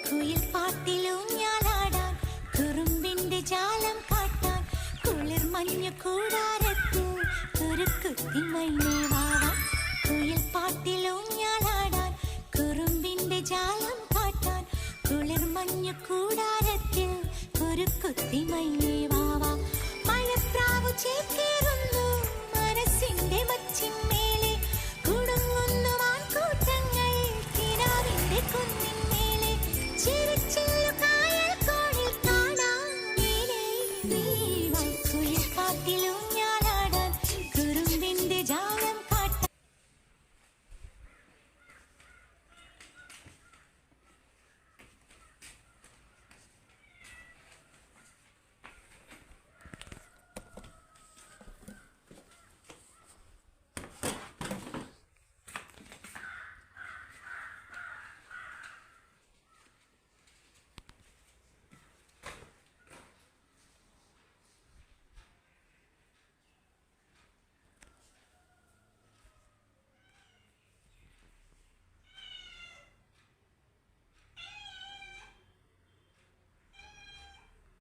കുയിൽ പാട്ടിലൂഞ്ഞാലാടാൻ കുറുമ്പിന്റെ ജാലം കാട്ടാൻ കുളിർ മഞ്ഞു കൂടാരത്തിൽ കുറുക്കുത്തി മൈനേ വാവാ. കുയിൽ പാട്ടിലൂഞ്ഞാലാടാൻ കുറുമ്പിന്റെ ജാലം കാട്ടാൻ കുളിർ മഞ്ഞു കൂടാരത്തിൽ കുറുക്കുത്തി മൈനേ വാവാ. മഴപ്രാവു ചേക്കേറി